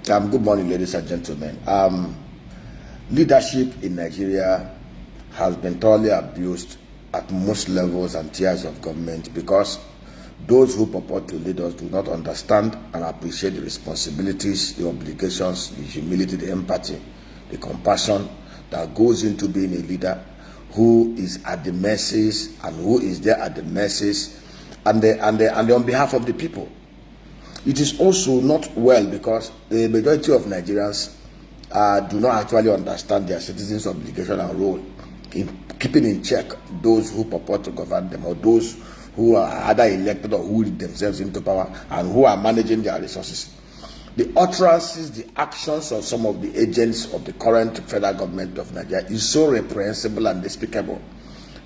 Good morning, ladies and gentlemen. Leadership in Nigeria has been thoroughly abused at most levels and tiers of government because those who purport to lead us do not understand and appreciate the responsibilities, the obligations, the humility, the empathy, the compassion that goes into being a leader who is at the mercies and who is there at the mercies and on behalf of the people. It is also not well because the majority of Nigerians do not actually understand their citizens' obligation and role in keeping in check those who purport to govern them, or those who are either elected or who lead themselves into power and who are managing their resources. The utterances, the actions of some of the agents of the current federal government of Nigeria is so reprehensible and despicable.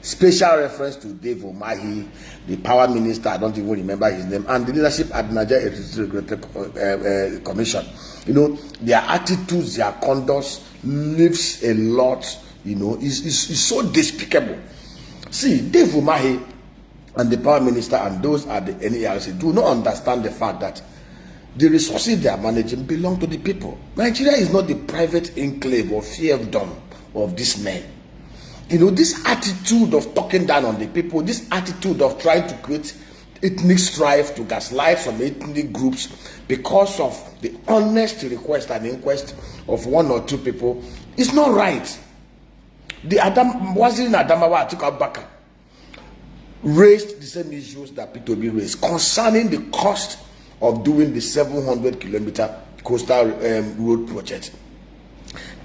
Special reference to Dave Umahi, the power minister, I don't even remember his name, and the leadership at Nigeria Regulatory Commission. You know, their attitudes, their conduct leaves a lot, is so despicable. See, Dave Umahi and the power minister and those at the NERC do not understand the fact that the resources they are managing belong to the people. Nigeria is not the private enclave or fiefdom of these men. This attitude of talking down on the people, this attitude of trying to create ethnic strife, to gaslight some ethnic groups because of the honest request and inquest of one or two people is not right. The Waziri Adamawa Atiku Abubakar raised the same issues that P2B raised concerning the cost of doing the 700-kilometer coastal road project.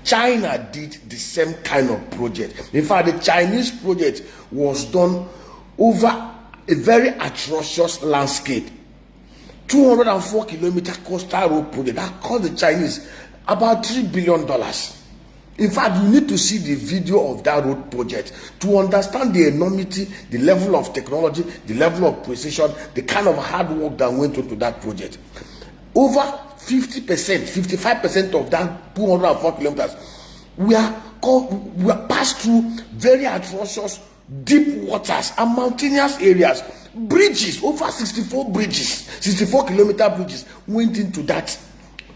China did the same kind of project. In fact, the Chinese project was done over a very atrocious landscape. 204-kilometer coastal road project that cost the Chinese about $3 billion. In fact, you need to see the video of that road project to understand the enormity, the level of technology, the level of precision, the kind of hard work that went into that project. Over 50%, 55% of that 204 kilometers were passed through very atrocious deep waters and mountainous areas. Bridges, over 64 bridges, 64-kilometer bridges went into that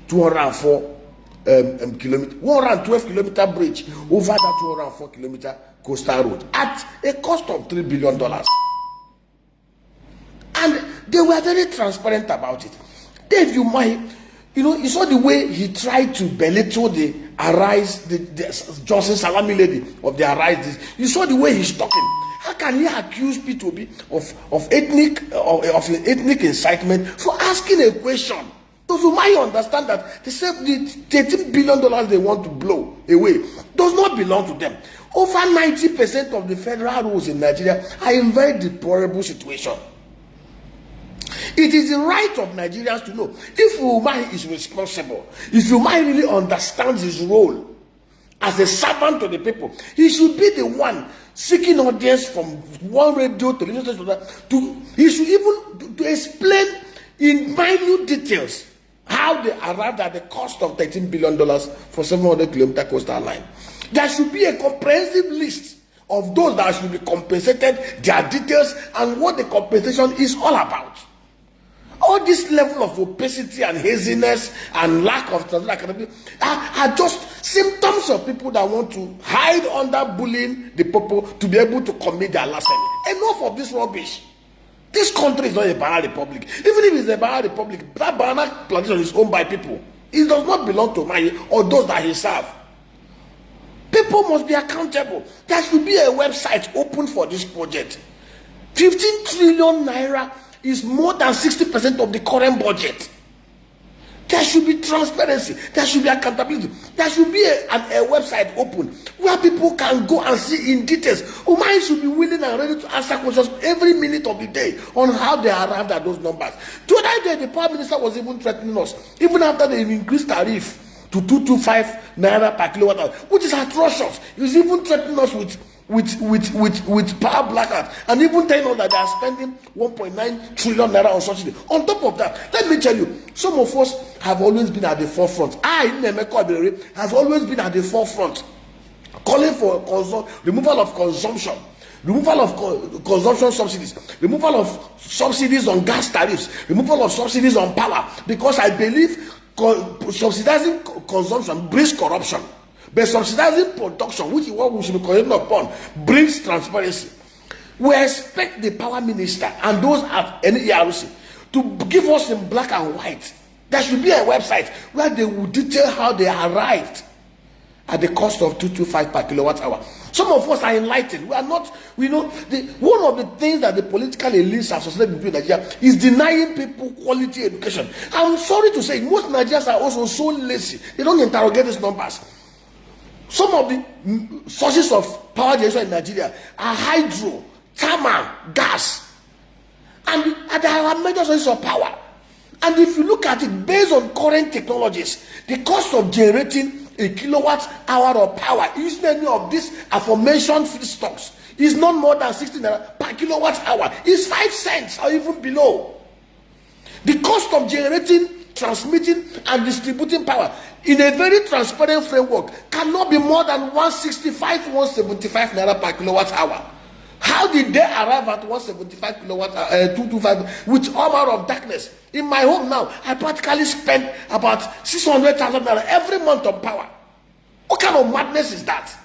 112 kilometer bridge over that 204-kilometer coastal road at a cost of $3 billion. And they were very transparent about it. Dave Umahi, you saw the way he tried to belittle the Arise, the Johnson Salami lady of the Arise. You saw the way he's talking. How can he accuse P2B of ethnic incitement for asking a question? Does Umahi understand that the $13 billion they want to blow away does not belong to them? Over 90% of the federal roads in Nigeria are in very deplorable situation. It is the right of Nigerians to know if Umahi is responsible, if Umahi really understands his role as a servant to the people. He should be the one seeking audience from one radio to radio station to that. He should even to explain in minute details how they arrived at the cost of $13 billion for 700-kilometer coastal line. There should be a comprehensive list of those that should be compensated, their details, and what the compensation is all about. All this level of opacity and haziness and lack of transparency are just symptoms of people that want to hide under bullying the people to be able to commit their last enemy. Enough of this rubbish. This country is not a banana republic. Even if it's a banana republic, that banana plantation is owned by people. It does not belong to Umahi or those that he serves. People must be accountable. There should be a website open for this project. 15 trillion naira is more than 60% of the current budget. There should be transparency. There should be accountability. There should be a website open where people can go and see in details. Umahi should be willing and ready to answer questions every minute of the day on how they arrived at those numbers. The other day, the Prime Minister was even threatening us, even after they increased tariff to 225 naira per kilowatt hour, which is atrocious. He was even threatening us with power blackout, and even telling us that they are spending 1.9 trillion naira on subsidy. On top of that, let me tell you, some of us have always been at the forefront. Has always been at the forefront, calling for removal of consumption, removal of consumption subsidies, removal of subsidies on gas tariffs, removal of subsidies on power, because I believe Subsidizing consumption brings corruption, but subsidizing production, which is what we should be concentrating upon, brings transparency. We expect the power minister and those at NERC to give us in black and white. There should be a website where they will detail how they arrived at the cost of 225 per kilowatt hour. Some of us are enlightened. We are not, one of the things that the political elites have succeeded between Nigeria is denying people quality education. I'm sorry to say, most Nigerians are also so lazy. They don't interrogate these numbers. Some of the sources of power generation in Nigeria are hydro, thermal, gas, and there are major sources of power. And if you look at it based on current technologies, the cost of generating a kilowatt hour of power using any of these aforementioned feedstocks is not more than 16 naira per kilowatt hour. It's 5 cents or even below. The cost of generating, transmitting, and distributing power in a very transparent framework cannot be more than 165 to 175 naira per kilowatt hour. How did they arrive at 175 kilowatt 225 with all manner of darkness? In my home now, I practically spend about 600,000 naira every month on power. What kind of madness is that?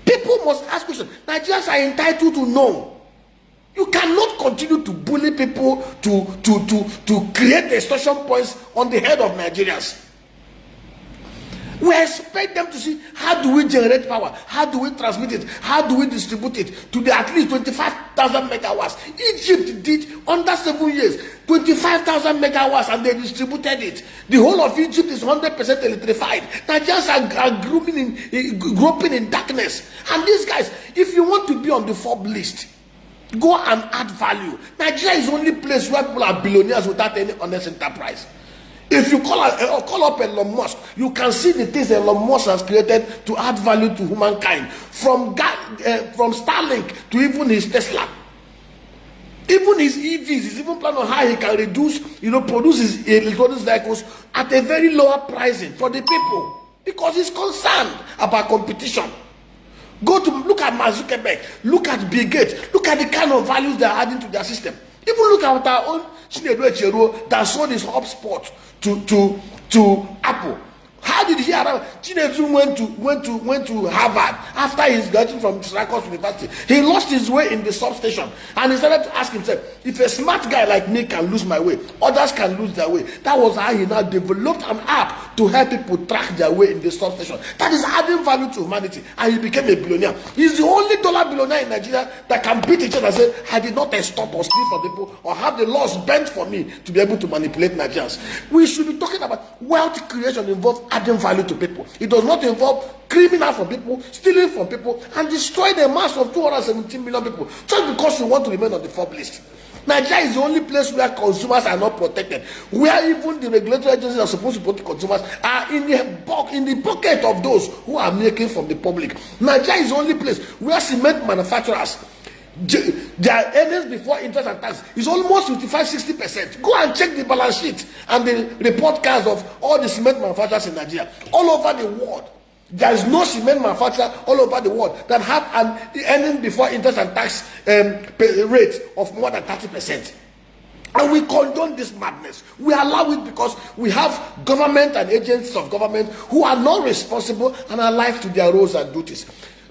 People must ask questions. Nigerians are entitled to know. You cannot continue to bully people to create extortion points on the head of Nigerians. We expect them to see, how do we generate power? How do we transmit it? How do we distribute it to the at least 25,000 megawatts? Egypt did under 7 years 25,000 megawatts and they distributed it. The whole of Egypt is 100% electrified. Nigerians are groping in darkness. And these guys, if you want to be on the FOB list, go and add value. Nigeria is the only place where people are billionaires without any honest enterprise. If you call up Elon Musk, you can see the things Elon Musk has created to add value to humankind, from Starlink to even his Tesla. Even his EVs, he's even planning on how he can produce his electronic vehicles at a very lower pricing for the people, because he's concerned about competition. Look at Mark Zuckerberg, look at Bill Gates, look at the kind of values they are adding to their system. Even look at our own Chinedu Echero that sold his HubSpot to Apple. How did he arrive? Chinedu went to Harvard after his graduation from Syracuse University. He lost his way in the substation, and he started to ask himself, if a smart guy like me can lose my way, others can lose their way. That was how he now developed an app to help people track their way in the substation. That is adding value to humanity, and he became a billionaire. He's the only dollar billionaire in Nigeria that can beat each other and say, I did not extort or steal from people or have the laws bent for me to be able to manipulate Nigerians. We should be talking about wealth creation involves adding value to people. It does not involve criminal from people, stealing from people, and destroy the mass of 217 million people just because you want to remain on the FOB list. Nigeria is the only place where consumers are not protected, where even the regulatory agencies are supposed to protect consumers are in the pocket of those who are making from the public. Nigeria is the only place where cement manufacturers, their earnings before interest and tax is almost 55-60%. Go and check the balance sheet and the report cards of all the cement manufacturers in Nigeria. All over the world, there is no cement manufacturer all over the world that have an earning before interest and tax rate of more than 30%. And we condone this madness. We allow it because we have government and agencies of government who are not responsible and are alive to their roles and duties.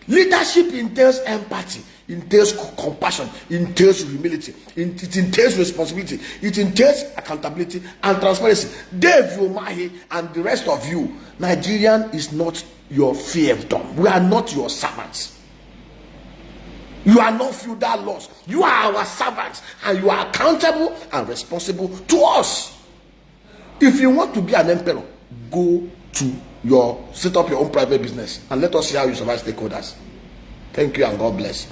Leadership entails empathy, entails compassion, entails humility, it entails responsibility, it entails accountability and transparency. Dave Yomahi and the rest of you, Nigerian is not your fiefdom. We are not your servants. You are not feudal lords. You are our servants, and you are accountable and responsible to us. If you want to be an emperor, go to set up your own private business and let us see how you survive stakeholders. Thank you and God bless.